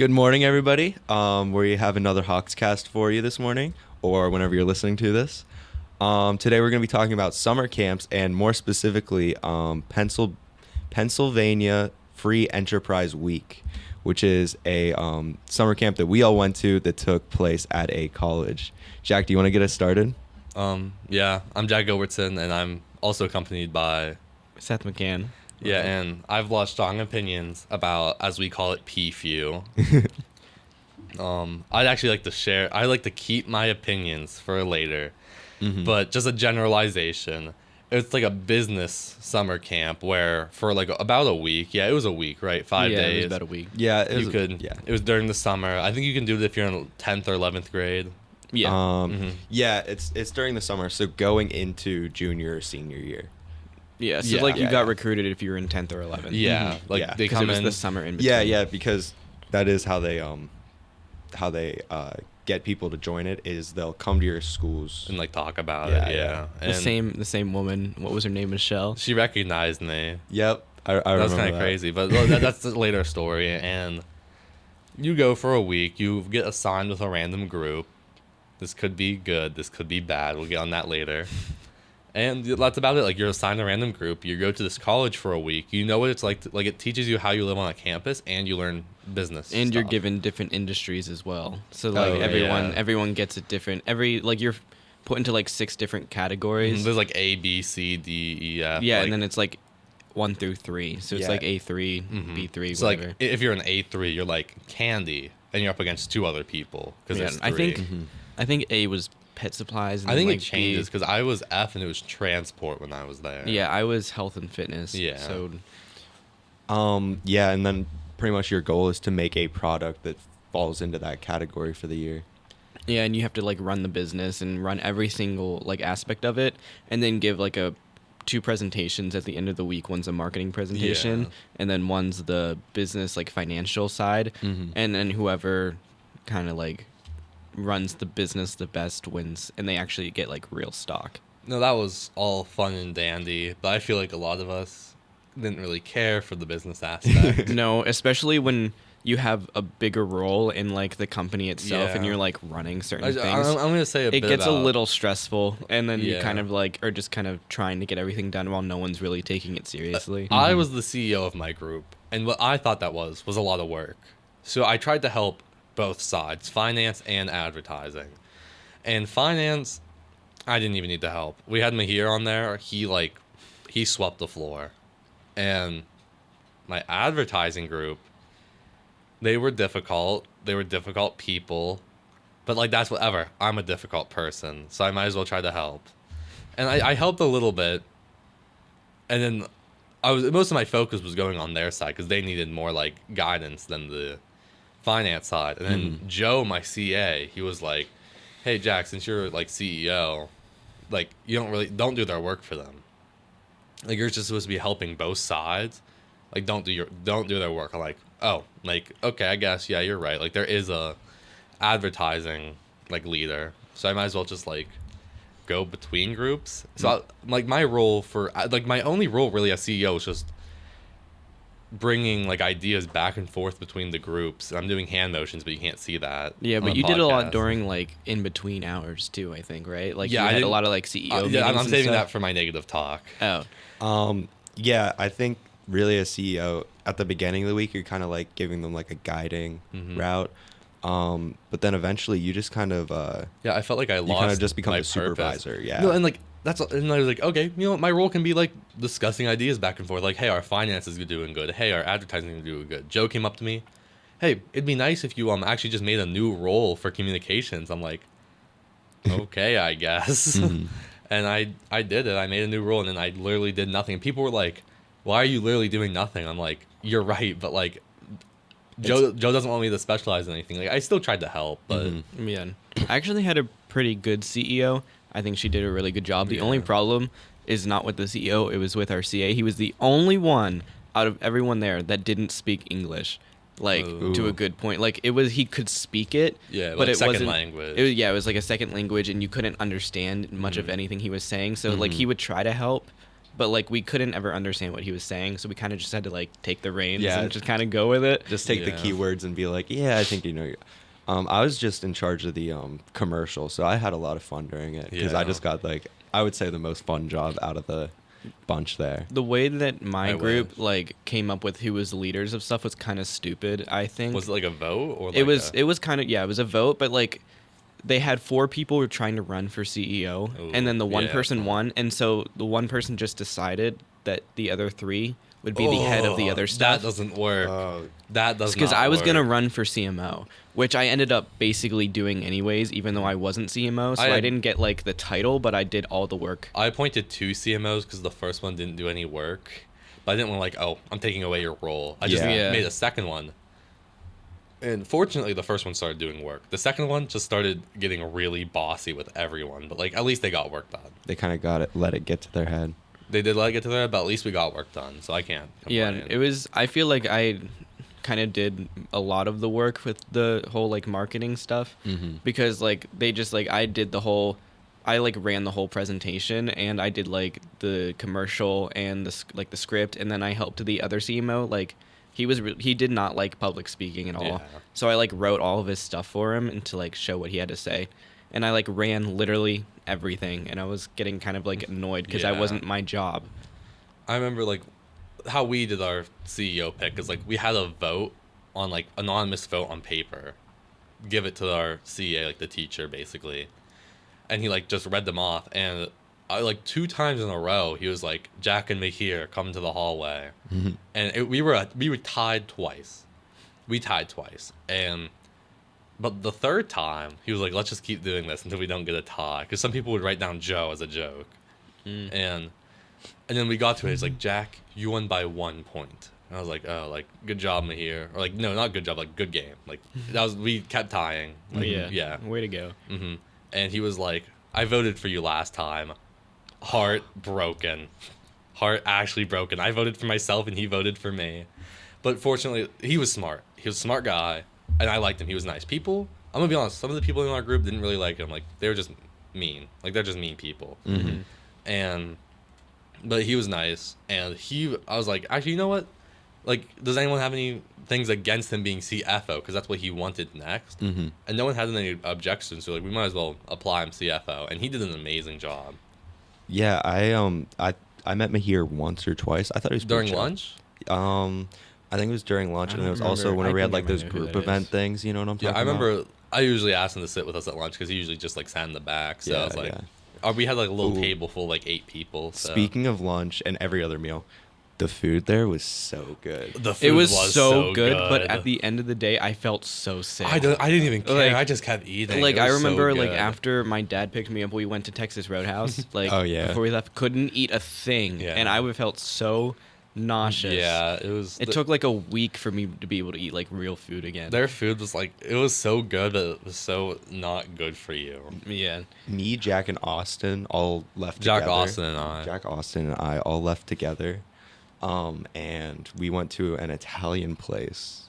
Good morning, everybody. We have another HAWKS cast for you this morning, or whenever you're listening to this. Today we're going to be talking about summer camps, and more specifically, Pennsylvania Free Enterprise Week, which is a summer camp that we all went to that took place at a college. Jack, do you want to get us started? Yeah, I'm Jack Gilbertson, and I'm also accompanied by Seth McCann. Yeah, and I've lost strong opinions about, as we call it, PFU. I'd actually like to share. I like to keep my opinions for later, but just a generalization. It's like a business summer camp where for like about a week. Yeah, it was a week, right? 5 days. It was about a week. Yeah, It was during the summer. I think you can do it if you're in 10th or 11th grade. Yeah. Yeah, it's during the summer, so going into junior or senior year. Yeah, so you got recruited if you were in 10th or 11th. Yeah, they because come it was in the summer in between. Yeah, because that is how they get people to join it. Is they'll come to your schools and like talk about it. Yeah. And The same woman. What was her name? Michelle. she recognized me. Yep, I remember That's kind of crazy, but that's a later story. And you go for a week. You get assigned with a random group. This could be good. This could be bad. We'll get on that later. And that's about it. Like, you're assigned a random group. You go to this college for a week. You know what it's like. Like, it teaches you how you live on a campus, and you learn business And stuff. you're given different industries as well. So like everyone gets a different you're put into like 6 different categories. There's like A, B, C, D, E, F. Yeah, like, and then it's like 1 through 3. So it's like A3, B3, so whatever. like, if you're an A3, you're like candy, and you're up against 2 other people because there's 3. I think A was pet supplies. And I think then, it like, changes B, because I was F and it was transport when I was there. yeah, I was health and fitness. Yeah. So Yeah, and then pretty much your goal is to make a product that falls into that category for the year. yeah, and you have to like run the business and run every single like aspect of it, and then give like 2 presentations at the end of the week. One's a marketing presentation, Yeah. and then one's the business like financial side, and then whoever kind of like runs the business the best wins, and they actually get like real stock. No, that was all fun and dandy, but I feel like a lot of us didn't really care for the business aspect. No, especially when you have a bigger role in like the company itself, and Yeah. you're like running certain I'm things. going to say It bit gets a about- little stressful, and then you Yeah. kind of like are just kind of trying to get everything done while no one's really taking it seriously. I was the CEO of my group, and what I thought that was a lot of work. So I tried to help both sides, finance and advertising. And finance, I didn't even need to help. We had Mahir on there. He swept the floor. And my advertising group, they were difficult. They were difficult people. But like, that's whatever. I'm a difficult person, so I might as well try to help. And I helped a little bit. And then most of my focus was going on their side because they needed more like guidance than the finance side. And then Joe, my CA, he was like, hey Jack, since you're like CEO, like you don't do their work for them. Like, you're just supposed to be helping both sides. Like, don't do their work. I'm like, oh, like, okay, I guess, yeah, you're right. Like, there is a advertising like leader, so I might as well just like go between groups. So like my only role really as CEO is just bringing like ideas back and forth between the groups. I'm doing hand motions, but you can't see that. Yeah, on but the you did a lot podcast. during like in between hours too, I think, right? Like Yeah, you I had a didn't- lot of like CEO meetings. Yeah, I'm and saving stuff. that for my negative talk. Oh, Yeah, I think really as CEO at the beginning of the week, you're kind of like giving them like a guiding route. But then eventually you just kind of Yeah, I felt like I you lost. kind of just become my a supervisor. purpose. Yeah. No, and like and I was like, okay, you know what, my role can be like discussing ideas back and forth. Like, hey, our finance is doing good. Hey, our advertising is doing good. Joe came up to me, hey, it'd be nice if you actually just made a new role for communications. I'm like, okay, I guess. And I did it. I made a new role, and then I literally did nothing. And people were like, why are you literally doing nothing? I'm like, you're right, but like Joe doesn't want me to specialize in anything. Like, I still tried to help, but yeah. I actually had a pretty good CEO. I think she did a really good job. The only problem is not with the CEO. It was with our CA. He was the only one out of everyone there that didn't speak English, like to a good point. Like he could speak it, Yeah, but like it second wasn't. language. It was like a second language, and you couldn't understand much of anything he was saying. So like he would try to help, but like we couldn't ever understand what he was saying, so we kind of just had to like take the reins Yeah. and just kind of go with it. Just take the Yeah. keywords and be like, yeah, I think you know. I was just in charge of the commercial, so I had a lot of fun during it because I Yeah. just got like, I would say the most fun job out of the bunch there. The way that my I group wish. like came up with who was the leaders of stuff was kind of stupid, I think. Was it like a vote or like it was a, kind of, yeah, it was a vote, but like they had 4 people who were trying to run for CEO, Ooh, and then the one yeah. person won, and so the one person just decided that the other 3 would be the head of the other stuff. That doesn't work. That does Because not I was work. gonna run for CMO, which I ended up basically doing anyways, even though I wasn't CMO, so I had- didn't get like the title, but I did all the work. I appointed 2 CMOs because the first one didn't do any work. But I didn't want to like, oh, I'm taking away your role. I just Yeah. made a second one. And fortunately, the first one started doing work. The second one just started getting really bossy with everyone. But like, at least they got work done. They kind of got it, let it get to their head. They did let it get to there, but at least we got work done. So I can't Yeah, complain. it was. I feel like I kind of did a lot of the work with the whole like marketing stuff because like they just like I did the whole. I like ran the whole presentation and I did like the commercial and the script, and then I helped the other CMO. Like he did not like public speaking at all, Yeah. so I like wrote all of his stuff for him and to like show what he had to say, and I like ran literally everything, and I was getting kind of like annoyed because I Yeah. wasn't my job. I remember like how we did our CEO pick is like we had a vote on like anonymous vote on paper, give it to our CA, like the teacher basically, and he like just read them off, and I like 2 times in a row he was like, Jack and Mahir, come to the hallway, and we were tied twice, and but the third time he was like, let's just keep doing this until we don't get a tie, because some people would write down Joe as a joke, and then we got to it. It's like, Jack, you won by 1 point. And I was like, oh, like, good job, Mahir. Or like, no, not good job, like, good game. Like, we kept tying. Like, yeah. Way to go. hmm And he was like, I voted for you last time. Heart broken. Heart actually broken. I voted for myself and he voted for me. But fortunately, he was smart. He was a smart guy. And I liked him. He was nice. People, I'm going to be honest, some of the people in our group didn't really like him. Like, they were just mean. Like, they're just mean people. But he was nice, and I was like, actually, you know what? Like, does anyone have any things against him being CFO? Because that's what he wanted next. And no one had any objections, so like, we might as well apply him CFO, and he did an amazing job. Yeah, I met Mahir once or twice. I thought he was pretty During chill. lunch? I think it was during lunch, I and it don't was also remember. whenever we I had like think I those might know who group that event is. things. You know what I'm Yeah, talking I about? remember I usually asked him to sit with us at lunch, because he usually just like sat in the back. So Yeah, I was like, yeah. we had like a little Ooh. table full of like 8 people. So. Speaking of lunch and every other meal, the food there was so good. The food It was so good, but at the end of the day, I felt so sick. I didn't even care. Like- I just kept eating. Like It I was so remember, like good. after my dad picked me up, we went to Texas Roadhouse. Like, Oh, yeah. before we left, couldn't eat a thing, Yeah. and I felt so nauseous. Yeah, it was. It took like a week for me to be able to eat like real food again. Their food was like, it was so good, but it was so not good for you. Yeah. Me, Jack, and Austin all left Jack together. Austin and I. Jack Austin and I all left together. And we went to an Italian place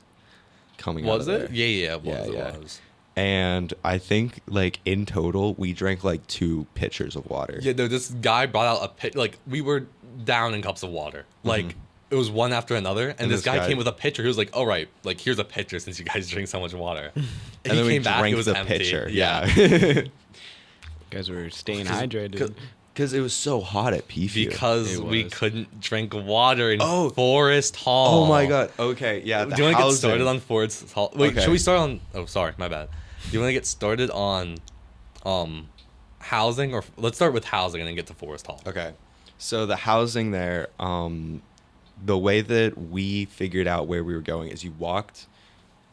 coming out Was of it? there. Yeah, it was. Yeah, yeah. It was. And I think like in total we drank like 2 pitchers of water. Yeah, no, this guy brought out a pit. Like, we were down in cups of water. Like, it was one after another. And this guy came with a pitcher. He was like, all right, like, here's a pitcher since you guys drink so much water. And And then we came back, drank it was the empty. pitcher. Yeah. Yeah. You guys were staying 'Cause- hydrated. Because it was so hot at Peeview. Because It we was. couldn't drink water in Oh. Forest Hall. Oh my god. Okay. Yeah. Do you want to get housing. started on Forest Hall? Wait, Okay. should we start on... Oh, sorry, my bad. Do you want to get started on housing? Or let's start with housing and then get to Forest Hall. Okay. So the housing there, the way that we figured out where we were going is you walked,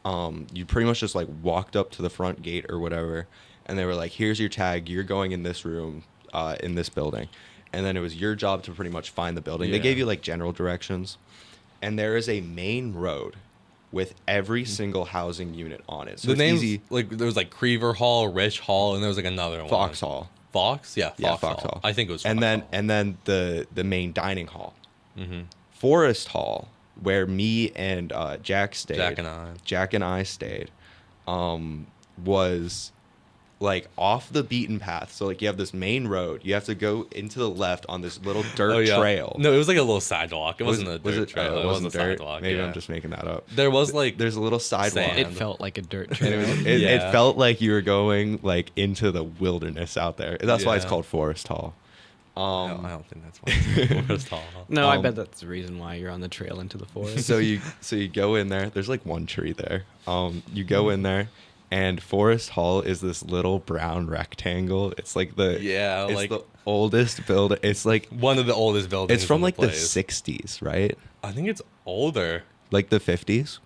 you pretty much just like walked up to the front gate or whatever, and they were like, here's your tag, you're going in this room, in this building. And then it was your job to pretty much find the building. They Yeah. gave you like general directions. And there is a main road with every single housing unit on it. So The it's names, easy. like, there was like Creever Hall, Rich Hall, and there was like another one. Fox Hall. Fox? Yeah, Fox, Yeah, Fox Hall. Hall. I think it was Fox And then Hall. and then the main dining hall. Mhm. Forest Hall, where me and Jack stayed. Jack and I. Jack and I stayed. Was like off the beaten path. So like you have this main road. You have to go into the left on this little dirt trail. No, it was like a little sidewalk. It wasn't a was dirt it? trail. It wasn't a dirt. sidewalk. Maybe yeah. I'm just making that up. There was like There's a little sidewalk. sand. It felt like a dirt And trail. it felt like you were going like into the wilderness out there. That's why it's Yeah. called Forest Hall. No, I don't think that's why it's called Forest Hall. No, I bet that's the reason why you're on the trail into the forest. so you go in there. There's like one tree there. You go in there, and Forest Hall is this little brown rectangle. It's like it's like the oldest building. It's like one of the oldest buildings. it's from in like the place. 60s, right? I think it's older. Like the 50s.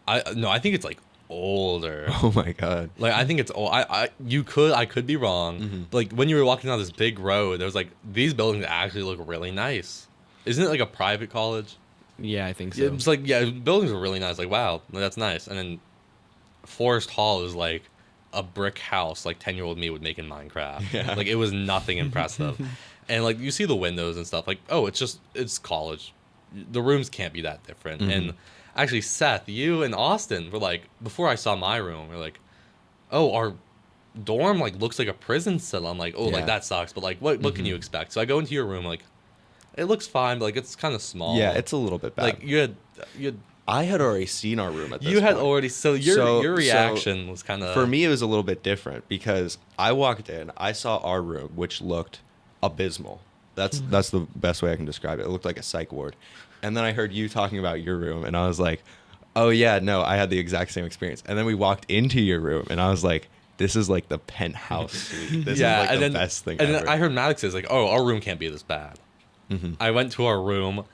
I think it's like older. Oh my god. Like I think it's old. I could be wrong. Mm-hmm. Like when you were walking down this big road, there was like these buildings actually look really nice. Isn't it like a private college? Yeah, I think so. Yeah, it's like buildings are really nice. Like wow, that's nice. And then Forest Hall is like a brick house, like 10-year-old me would make in Minecraft. Yeah. Like it was nothing impressive. And like you see the windows and stuff. Like oh, it's college. The rooms can't be that different. Mm-hmm. And actually, Seth, you and Austin were like before I saw my room, we're like, oh, our dorm like looks like a prison cell. I'm like, oh, Yeah. like that sucks. But like, what can you expect? So I go into your room, like, it looks fine, but like it's kind of small. Yeah, it's a little bit bad. like you had I had already seen our room at this you had point. already so your reaction was kind of For me, it was a little bit different because I walked in, I saw our room, which looked abysmal. That's the best way I can describe it. It looked like a psych ward. And then I heard you talking about your room, and I was like, oh yeah, no, I had the exact same experience. And then we walked into your room, and I was like, this is like the penthouse suite. This is like and the then, best thing and ever. then I heard Maddox is like, oh, our room can't be this bad. Mm-hmm. I went to our room,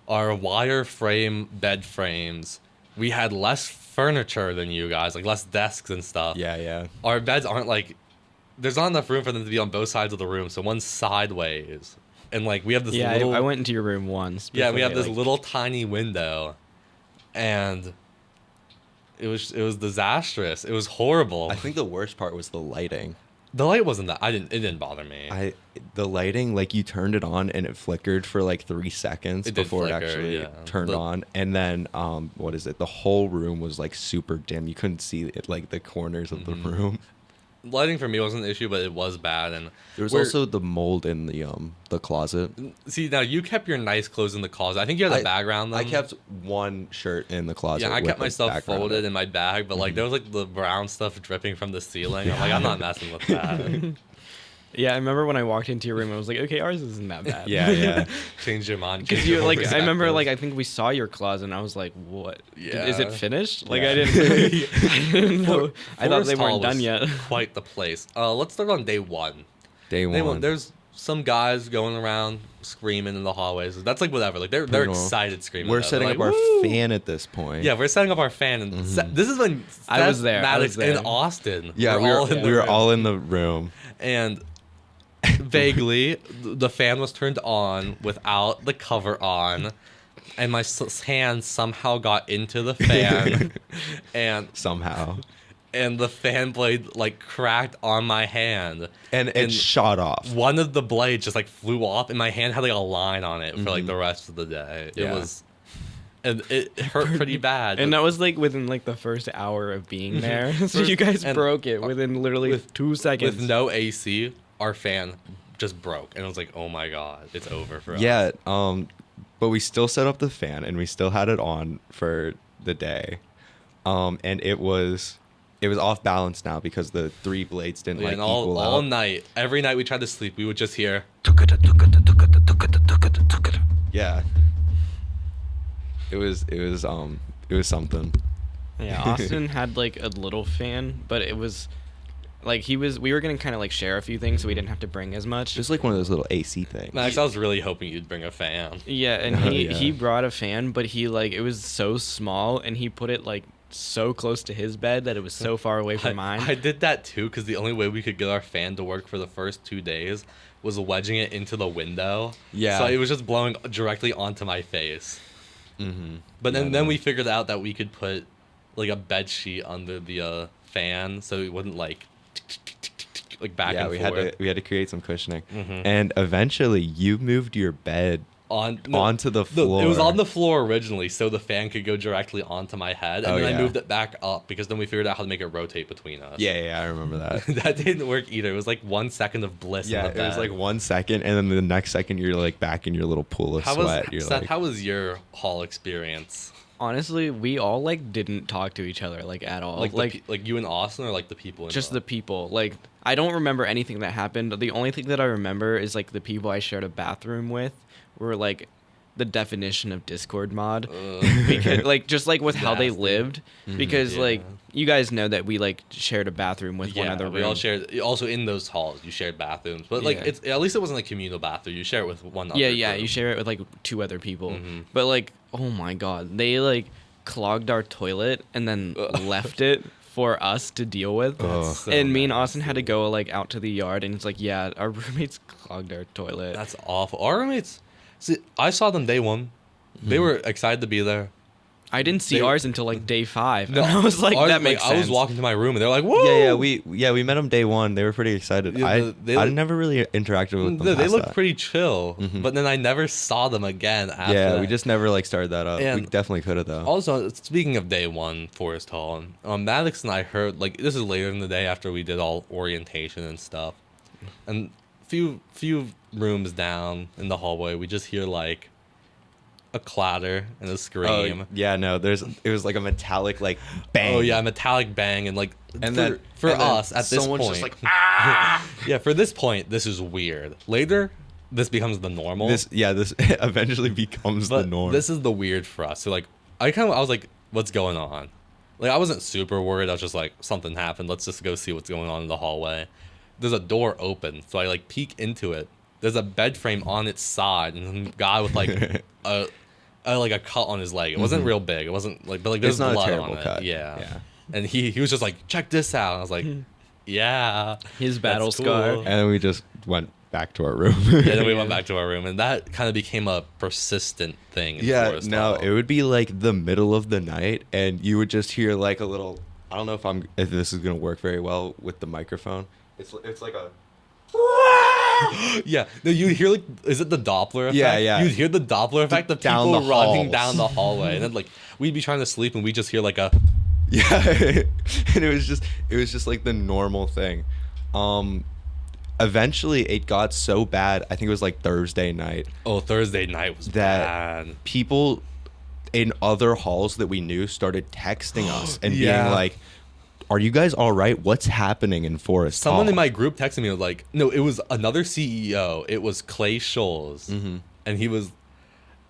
our wire frame bed frames. We had less furniture than you guys, like less desks and stuff. Yeah. Our beds aren't like, there's not enough room for them to be on both sides of the room, so one's sideways, and like we have this yeah, little. I went into your room once. Yeah, we before have they, this little tiny window, and it was disastrous. It was horrible. I think the worst part was the lighting. the light wasn't that. It didn't bother me. The lighting, like you turned it on and it flickered for like 3 seconds It did before flicker, it actually yeah. turned on, and then what is it? The whole room was like super dim. You couldn't see it, like the corners of the room. Lighting for me wasn't an issue, but it was bad. And There was also the mold in the closet. see, now you kept your nice clothes in the closet. I think you had a bag around them. I kept one shirt in the closet. Yeah, I with kept the my stuff background folded of it. in my bag, but like there was like the brown stuff dripping from the ceiling. I'm like, I'm not messing with that. Yeah, I remember when I walked into your room, I was like, okay, ours isn't that bad. Yeah. Change your mind. Because change you your like, whole I remember perspective. like, I think we saw your closet, and I was like, what? Yeah. Is it finished? Like, Yeah. I didn't know. I thought they Forest Hall weren't done was yet. Quite the place. Let's start on day one. Day one. There's some guys going around screaming in the hallways. That's like whatever. Like they're Brutal. excited screaming. We're They're setting like, up our "Woo!" fan at this point. Yeah, we're setting up our fan, and this is when I was Seth, there, I Maddox, was there. and Austin. Yeah, were we all in the were room. all in the room. And vaguely, the fan was turned on without the cover on, and my hand somehow got into the fan, and Somehow. the fan blade like cracked on my hand, And it shot off. one of the blades just like flew off, and my hand had like a line on it for like the rest of the day. It Yeah. was, and it hurt pretty bad. And that was like within like the first hour of being there. So you guys And- broke it within literally 2 seconds. with no AC, our fan just broke, and it was like, oh my god, it's over for us. Yeah, but we still set up the fan and we still had it on for the day. And it was off balance now because the 3 blades didn't like and equal all out. night, every night we tried to sleep, we would just hear. Yeah. It was something. Yeah, Austin had like a little fan, but it was like we were gonna kind of like share a few things, so we didn't have to bring as much. Just like one of those little AC things. Max, I was really hoping you'd bring a fan. Yeah, and Oh, he yeah. he brought a fan, but he like it was so small, and he put it like so close to his bed that it was so far away from mine. I did that too, because the only way we could get our fan to work for the first 2 days was wedging it into the window. Yeah. So it was just blowing directly onto my face. Mm-hmm. But then we figured out that we could put like a bed sheet under the fan, so it wouldn't like back Yeah, and we forth. had to create some cushioning. Mhm. And eventually you moved your bed onto the floor. It was on the floor originally, so the fan could go directly onto my head, and then I moved it back up because then we figured out how to make it rotate between us. Yeah, I remember that. That didn't work either. It was like 1 second of bliss. Yeah, in the it was bed. like 1 second, and then the next second you're like back in your little pool of sweat. You're Seth, like, how was your hall experience? Honestly, we all like didn't talk to each other like at all. Like you and Austin, or like the people in just the people. Like, I don't remember anything that happened. The only thing that I remember is like the people I shared a bathroom with were like the definition of Discord mod. Because like just like with how they Nasty. lived. Because like you guys know that we like shared a bathroom with one other room. we all shared. Also in those halls, you shared bathrooms, but like it's at least it wasn't a communal bathroom. You share it with one other. Yeah, group. you share it with like 2 other people. But like, oh my god, they like clogged our toilet and then left it for us to deal with. So and me and Austin had to go like out to the yard, and it's like, yeah, our roommates clogged our toilet. That's awful. Our roommates. See, I saw them day 1. They were excited to be there. I didn't see ours until like day 5. No, and I was like, ours, that makes sense. I was walking to my room and they're like, "Whoa!" we met them day 1. They were pretty excited. Yeah, I never really interacted with them. They past looked that. pretty chill, but then I never saw them again after Yeah, we that. just never like started that up. We And definitely could have though. Also, speaking of day 1, Forest Hall, Maddox and I heard, like, this is later in the day after we did all orientation and stuff, and few rooms down in the hallway, we just hear like a clatter and a scream. Yeah, no, it was like a metallic like bang. Oh yeah, metallic bang, and like And for then us at this someone's point, just like ah. yeah, for this point, this is weird. Later, this becomes the normal. This eventually becomes But the norm. this is the weird for us. So like, I was like, what's going on? Like, I wasn't super worried. I was just like, something happened. Let's just go see what's going on in the hallway. There's a door open, so I like peek into it. There's a bed frame on its side, and a guy with like a cut on his leg. It wasn't real big. It wasn't like, but like there's It's not a blood terrible on it. cut. Yeah. And he was just like, check this out. I was like, yeah. His battle that's scar. cool. And then we just went back to our room. Yeah, then we went back to our room, and that kind of became a persistent thing. In Forest Hall. It would be like the middle of the night, and you would just hear like a little. I don't know if this is gonna work very well with the microphone. It's like a. Yeah, no, you'd hear like, is it the Doppler effect? Yeah. You'd hear the Doppler effect of Down people the running halls. down the hallway, and then like we'd be trying to sleep, and we just hear like a. Yeah, and it was just like the normal thing. Eventually, it got so bad. I think it was like Thursday night. Oh, Thursday night was That bad. people in other halls that we knew started texting us and Yeah. being like, "Are you guys all right? What's happening in Forest Hall?" Someone in my group texted me, was like, no, it was another CEO. It was Clay Scholes, and he was.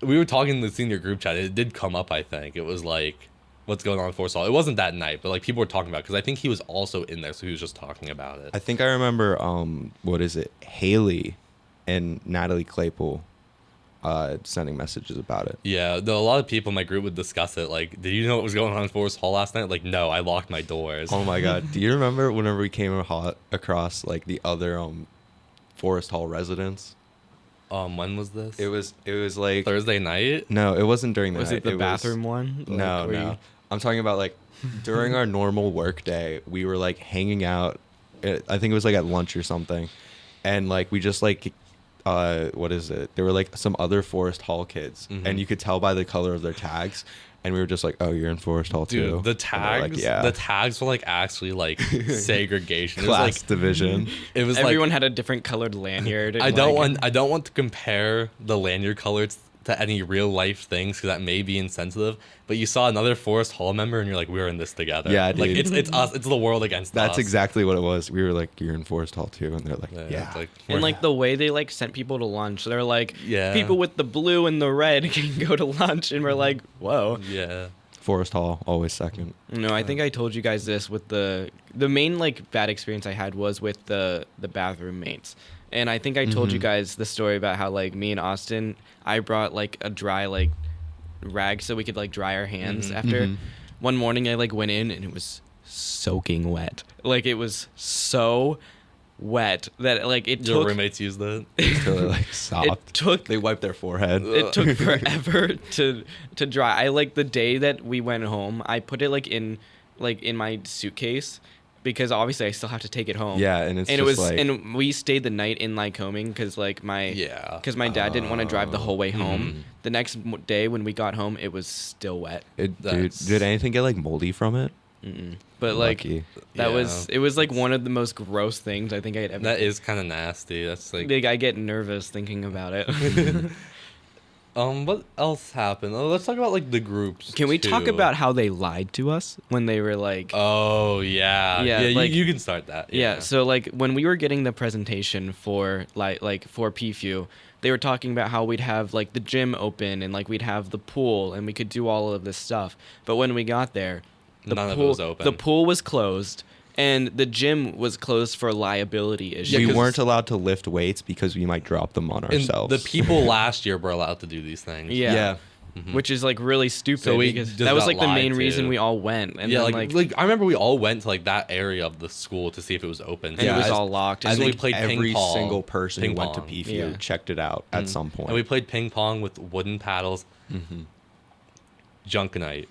We were talking in the senior group chat. It did come up. I think it was like, what's going on in Forest Hall. It wasn't that night, but like people were talking about, because I think he was also in there, so he was just talking about it. I think I remember what is it? Haley and Natalie Claypool sending messages about it. Yeah, a lot of people in my group would discuss it. Like, did you know what was going on in Forest Hall last night? Like, no, I locked my doors. Oh my god. Do you remember whenever we came across like the other Forest Hall residents? When was this? It was like Thursday night. No, it wasn't during the Was night. it the bathroom one? Like, No, where no. you- I'm talking about like during our normal work day, we were like hanging out. I think it was like at lunch or something, and like we just like, what is it? There were like some other Forest Hall kids, and you could tell by the color of their tags, and we were just like, "Oh, you're in Forest Hall too." Dude, the And they're tags, like, yeah, the tags were like actually like segregation. It was class like division. it was Everyone like had a different colored lanyard. and, I don't like- want to compare the lanyard colors to any real life things, because that may be insensitive. But you saw another Forest Hall member, and you're like, we're in this together. Yeah, like dude. it's us. It's the world against us. That's exactly what it was. We were like, "You're in Forest Hall too," and they're like, "Yeah." it's like, And like the way they like sent people to lunch, they're like, Yeah. people with the blue and the red can go to lunch, and we're like, whoa. yeah. Forest Hall always second. No, I think I told you guys this with the main like bad experience I had was with the bathroom mates. And I think I told you guys the story about how like me and Austin, I brought like a dry like rag so we could like dry our hands after. One morning I like went in and it was soaking wet. Like it was so wet that like it Your took roommates used that. Until they like stopped. took- They wiped their forehead. it took forever to dry. I like the day that we went home, I put it like in my suitcase, because obviously I still have to take it home. Yeah, and it's and just it was like, and we stayed the night in Lycoming because like my dad didn't want to drive the whole way home. The next day when we got home, it was still wet. dude, did anything get like moldy from it? But like Lucky. it was like one of the most gross things I think I'd ever. That is kind of nasty. That's like I get nervous thinking about it. What else happened? Let's talk about like the groups. Can we talk too. about how they lied to us when they were like? Oh yeah, Yeah, yeah. like- You can start that. Yeah. So like when we were getting the presentation for for PFU, they were talking about how we'd have like the gym open and like we'd have the pool and we could do all of this stuff. But when we got there, None of it was open. The pool was closed and the gym was closed for liability issues. We 'cause- weren't allowed to lift weights because we might drop them on And ourselves. the people last year were allowed to do these things. Yeah. Which is like really stupid So we because just that was got like the main lied reason to. we all went. And Yeah, then, like I remember we all went to like that area of the school to see if it was open. and it was all locked. I And so think we played ping every pong. single person who Ping went to pong. PFU Yeah. checked it out at some point. And we played ping pong with wooden paddles. Junk night.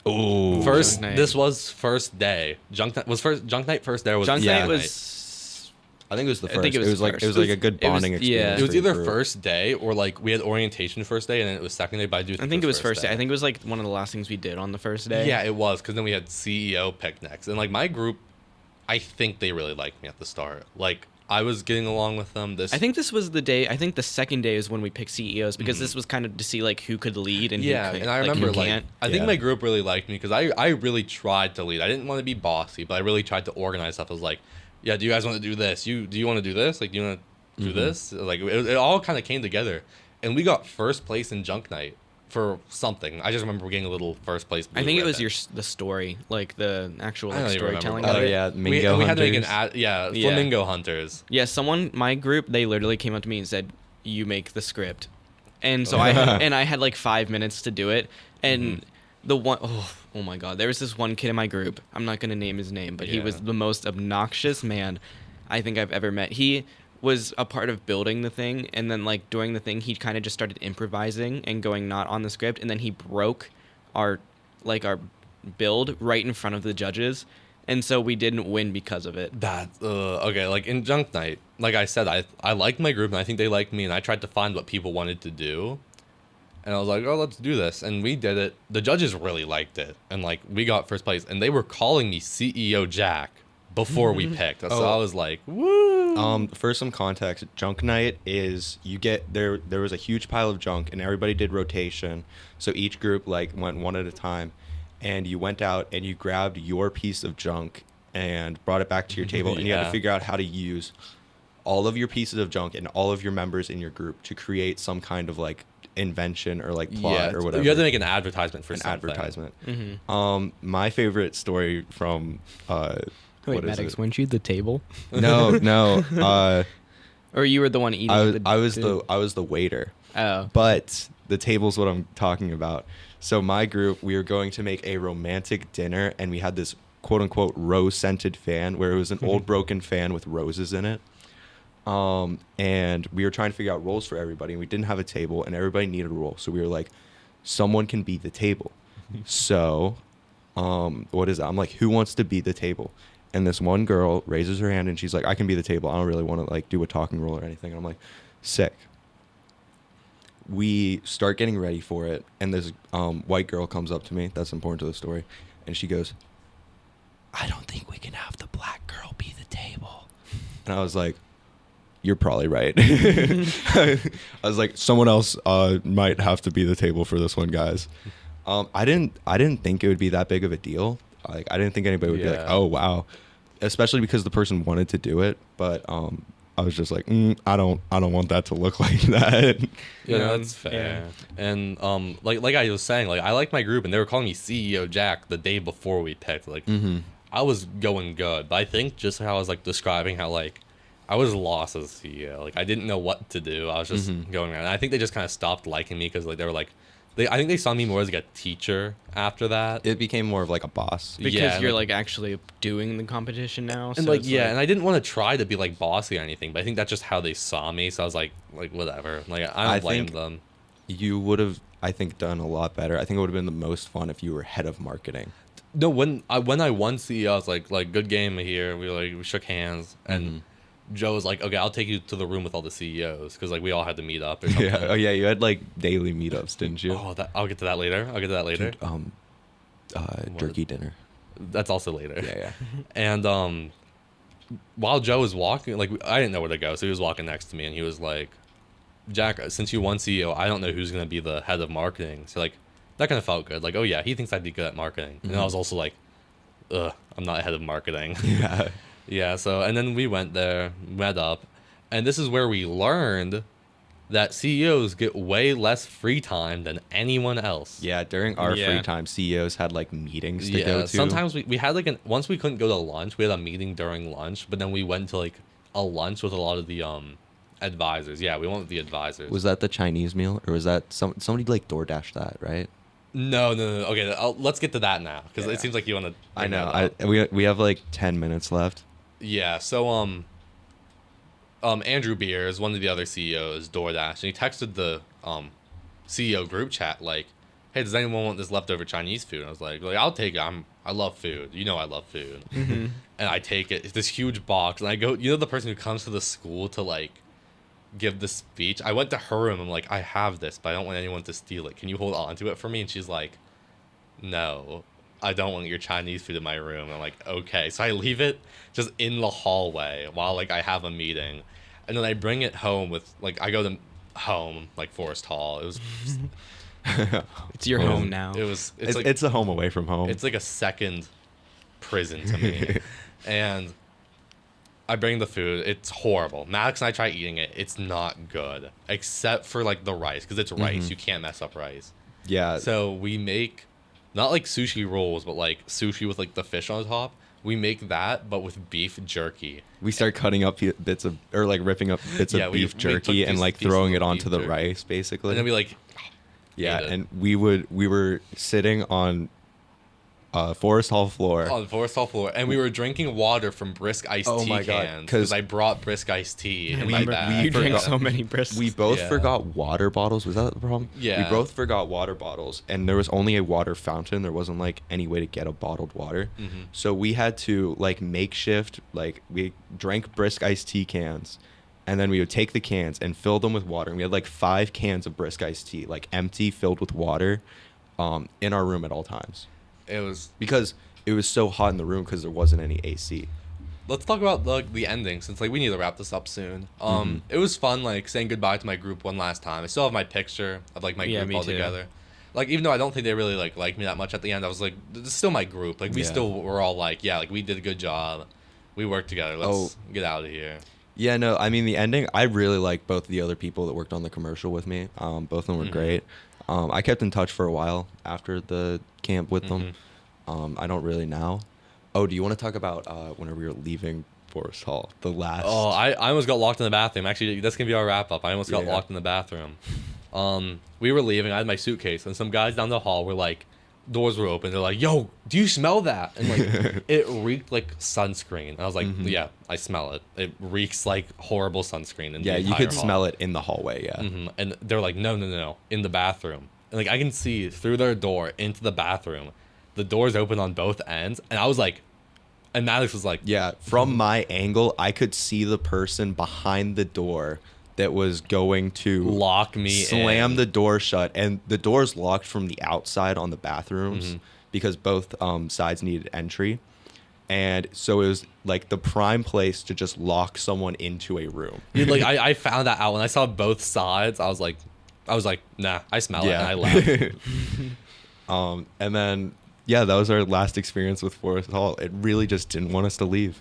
Oh, First, night. this was first day. Junk night was first. Junk night first day was Junk Yeah. night was. I think it was the I first. think It was like first. it was like a good It was- bonding yeah. experience. It was for your either group. first day or like we had orientation first day and then it was second day. But I think it was first day. I think it was like one of the last things we did on the first day. Yeah, it was because then we had CEO picnics and like my group. I think they really liked me at the start. Like I was getting along with them. I think this was the day. I think the second day is when we picked CEOs because this was kind of to see like who could lead and yeah, who could, and I like, remember who like can't. I think Yeah. my group really liked me because I really tried to lead. I didn't want to be bossy, but I really tried to organize stuff. I was like, yeah, do you guys want to do this? Do you want to do this? Like, do you want to do this? Like, it all kind of came together, and we got first place in junk night for something. I just remember getting a little first place. I blue think it was ribbon. the story, like the actual I like, don't even remember. storytelling. Oh, of it. yeah, we Mingo had to make an Hunters. ad. Yeah, Yeah. flamingo hunters. Yeah, my group, they literally came up to me and said, "You make the script," and so I had like 5 minutes to do it, and the one oh my god, there was this one kid in my group. I'm not gonna name his name, but he was Yeah. the most obnoxious man I think I've ever met. He was a part of building the thing, and then like during the thing, he kind of just started improvising and going not on the script, and then he broke our build right in front of the judges. And so we didn't win because of it. That okay, like in junk night, like I said, I liked my group and I think they liked me, and I tried to find what people wanted to do, and I was like, oh, let's do this, and we did it. The judges really liked it, and like we got first place, and they were calling me CEO Jack before we picked. So I was like, woo. For some context, junk night is you get there. There was a huge pile of junk, and everybody did rotation. So each group like went one at a time, and you went out and you grabbed your piece of junk and brought it back to your table, and you had to Yeah. figure out how to use all of your pieces of junk and all of your members in your group to create some kind of like invention or like plot or whatever. You had to make an advertisement for an something. advertisement. Mm-hmm. My favorite story from Wait, what is Maddox, it? weren't you the table? No. Or you were the one eating I was the waiter. Oh. But the table's what I'm talking about. So my group, we were going to make a romantic dinner, and we had this quote unquote rose scented fan where it was an old broken fan with roses in it. And we were trying to figure out roles for everybody, and we didn't have a table, and everybody needed a role. So we were like, someone can be the table. So, what is that? I'm like, who wants to be the table? And this one girl raises her hand and she's like, I can be the table. I don't really want to like do a talking role or anything. And I'm like, sick. We start getting ready for it, and this white girl comes up to me. That's important to the story. And she goes, I don't think we can have the black girl be the table. And I was like, you're probably right. I was like, someone else might have to be the table for this one, guys. I didn't think it would be that big of a deal. Like, I didn't think anybody would be like, oh wow, especially because the person wanted to do it. But I was just like, I don't want that to look like that. Yeah, that's fair. Yeah. And like I was saying, like I like my group, and they were calling me CEO Jack the day before we picked. Like I was going good, but I think just how I was like describing how like I was lost as a CEO. Like I didn't know what to do. I was just going around. And I think they just kind of stopped liking me because like they were like, I think they saw me more as like a teacher after that. It became more of like a boss. Because Yeah, you're like- like actually doing the competition now. And so like it's and I didn't want to try to be like bossy or anything, but I think that's just how they saw me. So I was like whatever. Like I don't blame think them. You would have, I think, done a lot better. I think it would have been the most fun if you were head of marketing. No, when I won CEO, I was like good game here. We shook hands, and Joe was like, okay, I'll take you to the room with all the CEOs because like we all had to meet up or something. Yeah. Oh yeah, you had like daily meetups, didn't you? Oh, I'll get to that later. Dude, jerky dinner. That's also later. Yeah. And while Joe was walking, like I didn't know where to go, so he was walking next to me, and he was like, "Jack, since you won CEO, I don't know who's gonna be the head of marketing." So like, that kind of felt good. Like, oh yeah, he thinks I'd be good at marketing, and I was also like, ugh, I'm not head of marketing. Yeah. Yeah. So and then we went there, met up, and this is where we learned that CEOs get way less free time than anyone else. Yeah, during our Yeah. free time, CEOs had like meetings to go to. Sometimes we had like once we couldn't go to lunch, we had a meeting during lunch, but then we went to like a lunch with a lot of the advisors. Yeah, we went with the advisors. Was that the Chinese meal, or was that somebody like DoorDash that, right? No. Okay, let's get to that now because Yeah. it seems like you want to. I know. We have like 10 minutes left. Yeah. So Andrew Beers, one of the other CEOs, DoorDash, and he texted the CEO group chat like, "Hey, does anyone want this leftover Chinese food?" And I was like, I'll take it. I love food. You know I love food. And I take it. It's this huge box, and I go. You know the person who comes to the school to like give the speech. I went to her room. I'm like, I have this, but I don't want anyone to steal it. Can you hold on to it for me? And she's like, no, I don't want your Chinese food in my room. I'm like, okay. So I leave it just in the hallway while like I have a meeting, and then I bring it home with like I go to home like Forest Hall. It was It's your home now. It's a home away from home. it's like a second prison to me. And I bring the food. It's horrible. Maddox and I try eating it. It's not good, except for like the rice, because it's rice. You can't mess up rice. Yeah. So we make not like sushi rolls, but like sushi with like the fish on top. We make that, but with beef jerky. We start cutting up bits of, or like ripping up bits Yeah, of we beef took jerky and these like pieces throwing of it onto beef the jerky. rice, basically. And then we like yeah, ate it. and we were sitting on Forest Hall floor. on the Forest Hall floor, and we were drinking water from Brisk iced Oh tea my God, cans 'cause because I brought Brisk iced tea in my Remember, bag. you drank forgot- so many brisks. We both Yeah. forgot water bottles. Was that the problem? Yeah. We both forgot water bottles, and there was only a water fountain. There wasn't like any way to get a bottled water. So we had to like makeshift. Like we drank Brisk iced tea cans, and then we would take the cans and fill them with water. And we had like 5 cans of Brisk iced tea, like empty, filled with water, in our room at all times, It was. because it was so hot in the room because there wasn't any AC. Let's talk about the ending, since like we need to wrap this up soon. Mm-hmm. It was fun like saying goodbye to my group one last time. I still have my picture of like my Yeah, group me all too. together. Like even though I don't think they really liked me that much at the end, I was like, this is still my group. Like we Yeah. still were all like, yeah, like we did a good job. We worked together. Let's get out of here. Yeah, no, I mean the ending. I really like both the other people that worked on the commercial with me. Both of them were great. I kept in touch for a while after the camp with them. I don't really now. Oh, do you want to talk about whenever we were leaving Forest Hall, the last? Oh, I almost got locked in the bathroom. Actually, that's gonna be our wrap up. I almost got Yeah. locked in the bathroom. We were leaving. I had my suitcase, and some guys down the hall were like, doors were open. They're like, "Yo, do you smell that?" And like, it reeked like sunscreen. And I was like, "Yeah, I smell it. It reeks like horrible sunscreen." In yeah, the you entire could hall. smell it in the hallway. Yeah. And they're like, no, in the bathroom. And like I can see through their door into the bathroom. The doors open on both ends, and I was like, and Maddox was like, Yeah, from my angle, I could see the person behind the door that was going to lock me slam in. the door shut, and the door's locked from the outside on the bathrooms because both sides needed entry. And so it was like the prime place to just lock someone into a room. Dude, like I found that out when I saw both sides. I was like, nah, I smell it, and I left. And then, yeah, that was our last experience with Forest Hall. It really just didn't want us to leave.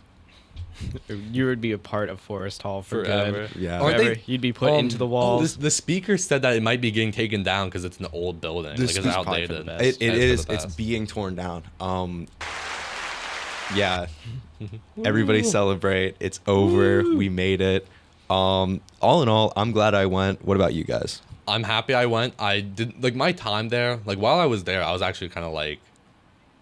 You would be a part of Forest Hall for Forever. good. Yeah. Aren't Forever. they- You'd be put into the walls. The speaker said that it might be getting taken down because it's an old building. This Like it's is probably for outdated. the best. It That's is. for the It's best. being torn down. Yeah. Everybody celebrate. It's over. We made it. All in all, I'm glad I went. What about you guys? I'm happy I went. I did like my time there. Like while I was there, I was actually kind of like,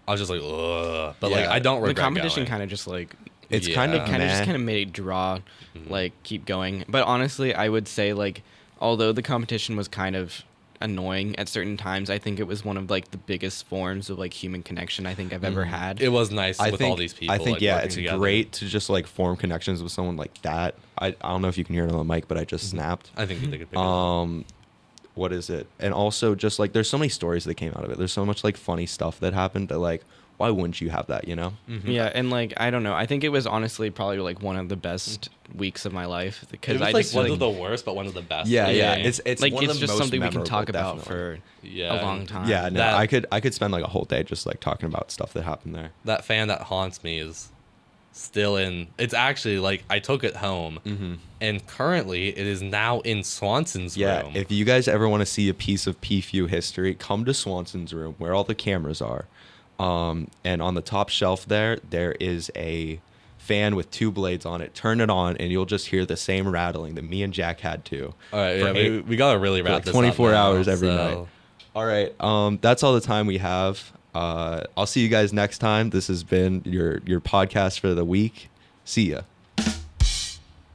I was just like, ugh. But like Yeah. I don't the regret competition going. kind of just like It's Yeah. kind of kind of just meh. kind of made it draw, like keep going. But honestly, I would say like although the competition was kind of annoying at certain times. I think it was one of like the biggest forms of like human connection I think I've ever had. It was nice with all these people. I think like, yeah, working it's together. great to just like form connections with someone like that. I don't know if you can hear it on the mic, but I just snapped. I think they could pick it up. What is it? And also just like there's so many stories that came out of it. There's so much like funny stuff that happened that like why wouldn't you have that, you know? Yeah, and like I don't know. I think it was honestly probably like one of the best weeks of my life because It was I like just one like, of the worst, but one of the best. Yeah, yeah, It's like one of it's the just most something we can memorable, talk about definitely. for Yeah, a long time. Yeah, no, That- I could spend like a whole day just like talking about stuff that happened there. That fan that haunts me is still in. It's actually like I took it home, and currently it is now in Swanson's Yeah, room. if you guys ever want to see a piece of PFU history, come to Swanson's room where all the cameras are. And on the top shelf there is a fan with 2 blades on it. Turn it on and you'll just hear the same rattling that me and Jack had to. All right, for yeah, we gotta really for wrap like this 24 up now, hours every so- night. All right, that's all the time we have. I'll see you guys next time. This has been your podcast for the week. See ya.